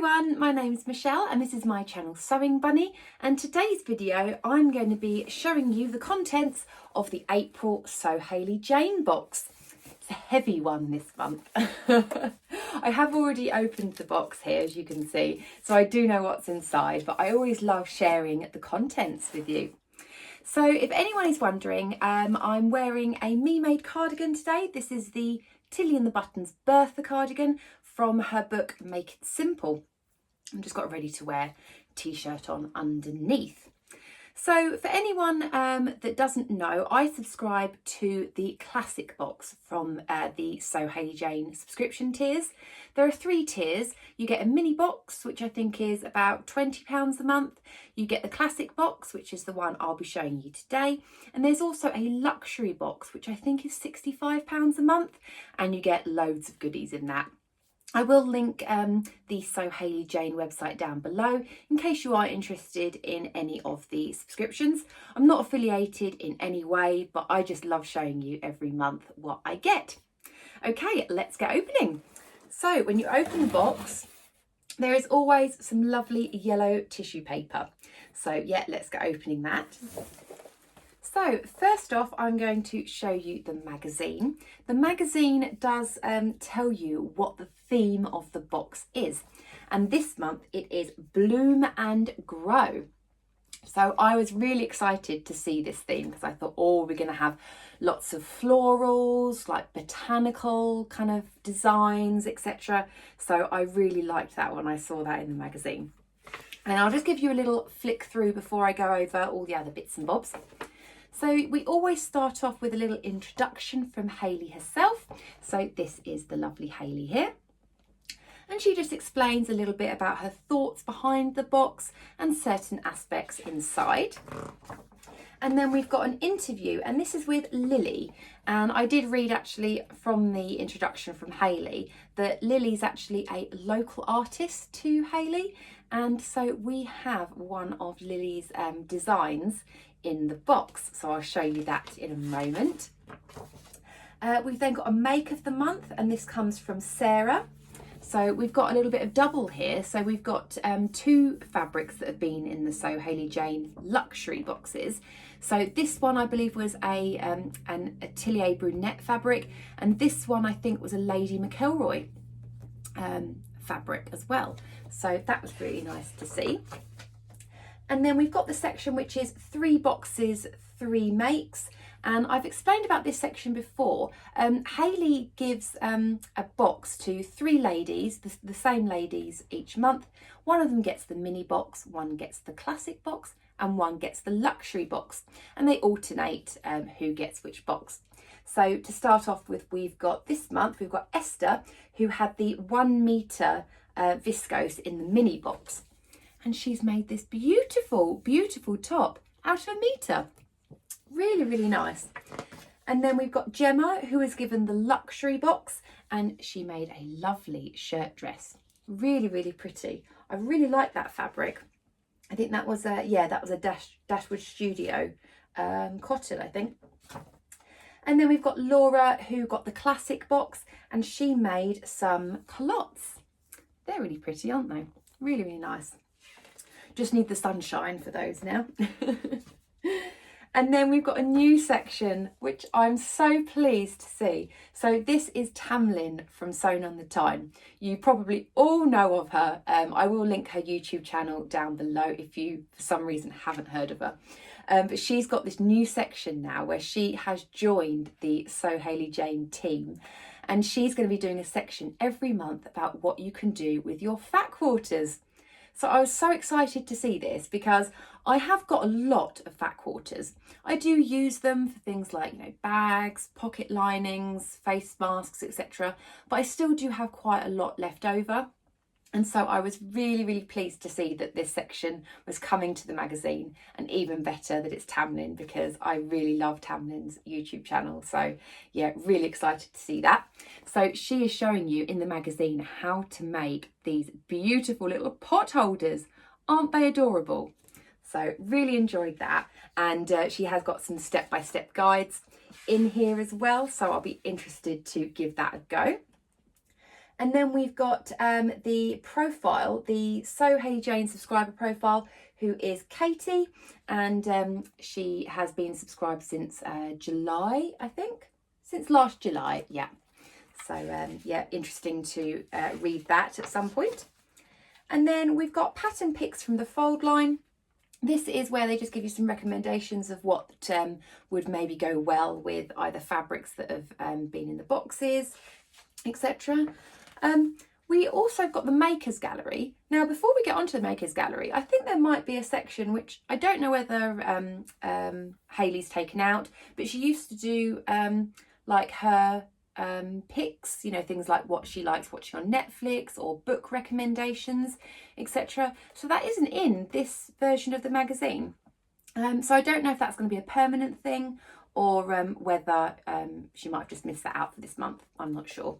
everyone, my name is Michelle and this is my channel Sewing Bunny, and today's video I'm going to be showing you the contents of the April Sew Hayley Jane box. It's a heavy one this month. I have already opened the box here, as you can see, so I do know what's inside, but I always love sharing the contents with you. So if anyone is wondering, I'm wearing a me-made cardigan today. This is the Tilly and the Buttons Bertha cardigan from her book Make It Simple. I've just got a ready to wear t-shirt on underneath. So for anyone that doesn't know, I subscribe to the classic box from the Sew Hayley Jane subscription tiers. There are 3 tiers. You get a mini box, which I think is about £20 a month. You get the classic box, which is the one I'll be showing you today. And there's also a luxury box, which I think is £65 a month. And you get loads of goodies in that. I will link the Sew Hayley Jane website down below in case you are interested in any of the subscriptions. I'm not affiliated in any way, but I just love showing you every month what I get. Okay, let's get opening. So when you open the box, there is always some lovely yellow tissue paper. So yeah, let's get opening that. So first off, I'm going to show you the magazine. The magazine does tell you what the theme of the box is. And this month it is Bloom and Grow. So I was really excited to see this theme because I thought, oh, we're going to have lots of florals, like botanical kind of designs, etc. So I really liked that when I saw that in the magazine. And I'll just give you a little flick through before I go over all the other bits and bobs. So we always start off with a little introduction from Hayley herself. So this is the lovely Hayley here. And she just explains a little bit about her thoughts behind the box and certain aspects inside. And then we've got an interview, and this is with Lily. And I did read actually from the introduction from Hayley that Lily's actually a local artist to Hayley. And so we have one of Lily's designs in the box. So I'll show you that in a moment. We've then got a make of the month, and this comes from Sarah. So we've got a little bit of double here. So we've got 2 fabrics that have been in the Sew Hayley Jane luxury boxes. So this one I believe was an Atelier Brunette fabric, and this one I think was a Lady McElroy fabric as well. So that was really nice to see. And then we've got the section which is 3 boxes, 3 makes. And I've explained about this section before. Hayley gives a box to 3 ladies, the same ladies each month. One of them gets the mini box, one gets the classic box, and one gets the luxury box. And they alternate who gets which box. So to start off with, we've got this month, we've got Esther, who had the 1 metre viscose in the mini box. And she's made this beautiful, beautiful top out of 1 metre. Really, really nice. And then we've got Gemma, who was given the luxury box, and she made a lovely shirt dress. Really, really pretty. I really like that fabric. I think that was a Dashwood Studio cotton, I think. And then we've got Laura, who got the classic box, and she made some culottes. They're really pretty, aren't they? Really, really nice. Just need the sunshine for those now. And then we've got a new section, which I'm so pleased to see. So this is Tamlin from Sewn on the Time. You probably all know of her. I will link her YouTube channel down below if you, for some reason, haven't heard of her. But she's got this new section now where she has joined the Sew Hayley Jane team. And she's going to be doing a section every month about what you can do with your fat quarters. So I was so excited to see this because I have got a lot of fat quarters. I do use them for things like, you know, bags, pocket linings, face masks, etc. But I still do have quite a lot left over. And so I was really, really pleased to see that this section was coming to the magazine, and even better that it's Tamlin, because I really love Tamlin's YouTube channel. So yeah, really excited to see that. So she is showing you in the magazine how to make these beautiful little pot holders. Aren't they adorable? So really enjoyed that. And she has got some step-by-step guides in here as well. So I'll be interested to give that a go. And then we've got the profile, the So Hayley Jane subscriber profile, who is Katie, and she has been subscribed since July, I think, since last July, yeah. So yeah, interesting to read that at some point. And then we've got pattern picks from the fold line. This is where they just give you some recommendations of what would maybe go well with either fabrics that have been in the boxes, etc. We also got the Makers Gallery. Now, before we get onto the Makers Gallery, I think there might be a section which I don't know whether Hayley's taken out, but she used to do like her picks, you know, things like what she likes watching on Netflix or book recommendations, etc. So that isn't in this version of the magazine. So I don't know if that's going to be a permanent thing or whether she might have just missed that out for this month. I'm not sure.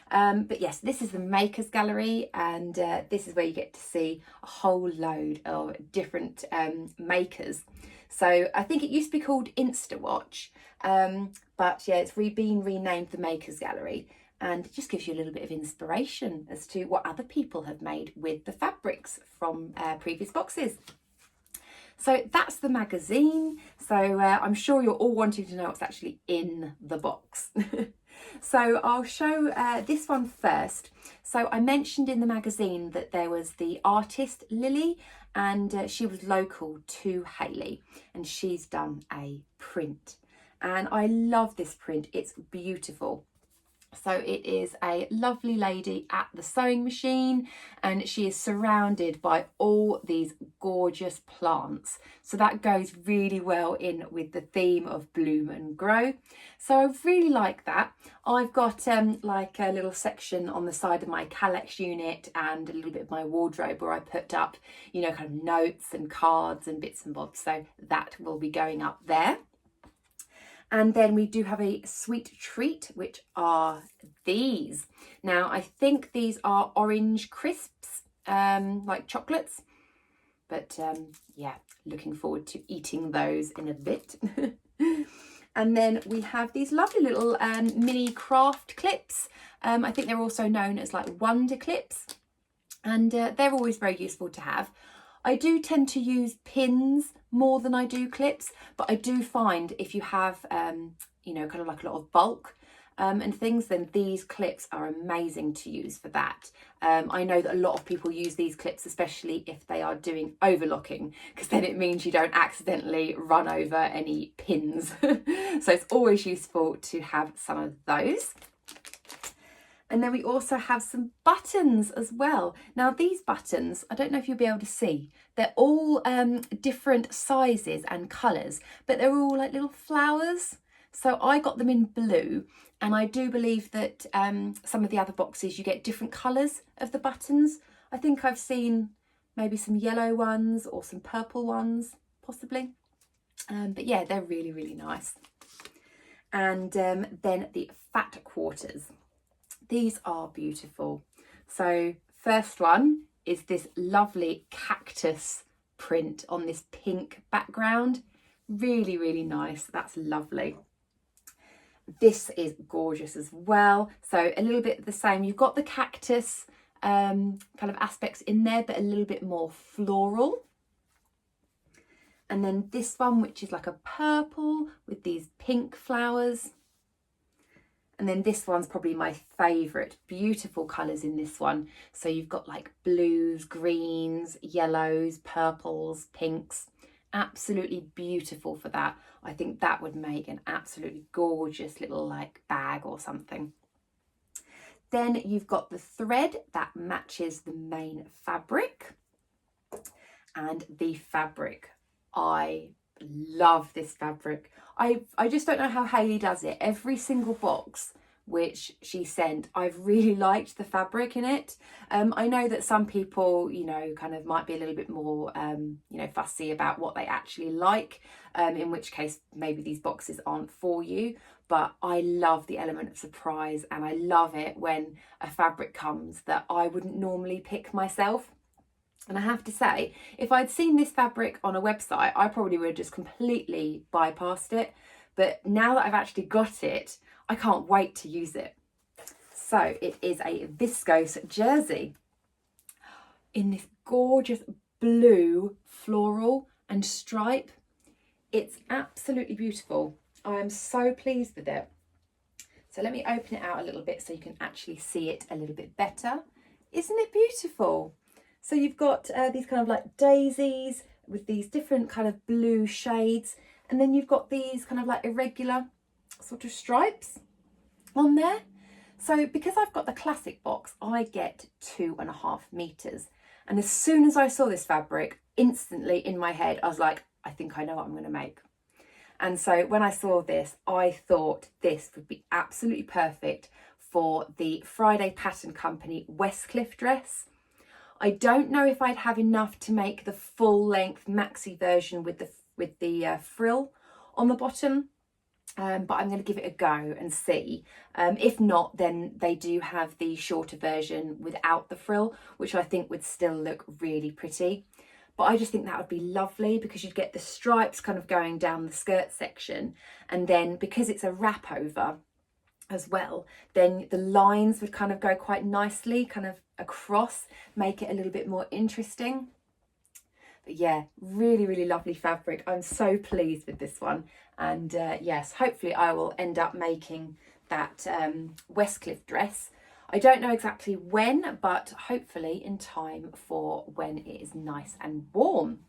But yes, this is the Makers Gallery, and this is where you get to see a whole load of different makers. So I think it used to be called InstaWatch, but yeah, it's been renamed the Makers Gallery, and it just gives you a little bit of inspiration as to what other people have made with the fabrics from previous boxes. So that's the magazine. So I'm sure you're all wanting to know what's actually in the box. So I'll show this one first. So I mentioned in the magazine that there was the artist Lily, and she was local to Hayley, and she's done a print. And I love this print, it's beautiful. So it is a lovely lady at the sewing machine, and she is surrounded by all these gorgeous plants. So that goes really well in with the theme of bloom and grow. So I really like that. I've got like a little section on the side of my Calex unit and a little bit of my wardrobe where I put up, you know, kind of notes and cards and bits and bobs. So that will be going up there. And then we do have a sweet treat, which are these. Now, I think these are orange crisps, like chocolates. But yeah, looking forward to eating those in a bit. And then we have these lovely little mini craft clips. I think they're also known as like wonder clips. And they're always very useful to have. I do tend to use pins more than I do clips, but I do find if you have, you know, kind of like a lot of bulk and things, then these clips are amazing to use for that. I know that a lot of people use these clips, especially if they are doing overlocking, because then it means you don't accidentally run over any pins. So it's always useful to have some of those. And then we also have some buttons as well. Now these buttons, I don't know if you'll be able to see, they're all different sizes and colours, but they're all like little flowers. So I got them in blue, and I do believe that some of the other boxes you get different colours of the buttons. I think I've seen maybe some yellow ones or some purple ones, possibly. But yeah, they're really, really nice. And then the fat quarters. These are beautiful. So first one is this lovely cactus print on this pink background. Really, really nice. That's lovely. This is gorgeous as well. So a little bit the same. You've got the cactus kind of aspects in there, but a little bit more floral. And then this one, which is like a purple with these pink flowers. And then this one's probably my favourite. Beautiful colours in this one. So you've got like blues, greens, yellows, purples, pinks. Absolutely beautiful for that. I think that would make an absolutely gorgeous little like bag or something. Then you've got the thread that matches the main fabric. And the fabric, I love this fabric. I just don't know how Hayley does it. Every single box which she sent, I've really liked the fabric in it. I know that some people, you know, kind of might be a little bit more, you know, fussy about what they actually like, in which case maybe these boxes aren't for you. But I love the element of surprise, and I love it when a fabric comes that I wouldn't normally pick myself. And I have to say, if I'd seen this fabric on a website, I probably would have just completely bypassed it. But now that I've actually got it, I can't wait to use it. So it is a viscose jersey in this gorgeous blue floral and stripe. It's absolutely beautiful. I am so pleased with it. So let me open it out a little bit so you can actually see it a little bit better. Isn't it beautiful? So you've got these kind of like daisies with these different kind of blue shades, and then you've got these kind of like irregular sort of stripes on there. So because I've got the classic box, I get 2.5 meters. And as soon as I saw this fabric, instantly in my head, I was like, I think I know what I'm going to make. And so when I saw this, I thought this would be absolutely perfect for the Friday Pattern Company Westcliff dress. I don't know if I'd have enough to make the full length maxi version with the frill on the bottom, but I'm going to give it a go and see. If not, then they do have the shorter version without the frill, which I think would still look really pretty. But I just think that would be lovely because you'd get the stripes kind of going down the skirt section. And then because it's a wrap over as well, then the lines would kind of go quite nicely kind of across, make it a little bit more interesting. But yeah, really, really lovely fabric. I'm so pleased with this one. And yes, hopefully I will end up making that Westcliff dress. I don't know exactly when, but hopefully in time for when it is nice and warm.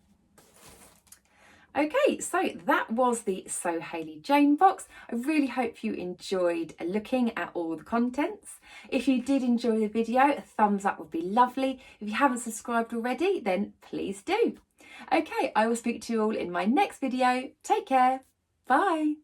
Okay, so that was the So Hayley Jane box. I really hope you enjoyed looking at all the contents. If you did enjoy the video, a thumbs up would be lovely. If you haven't subscribed already, then please do. Okay, I will speak to you all in my next video. Take care. Bye.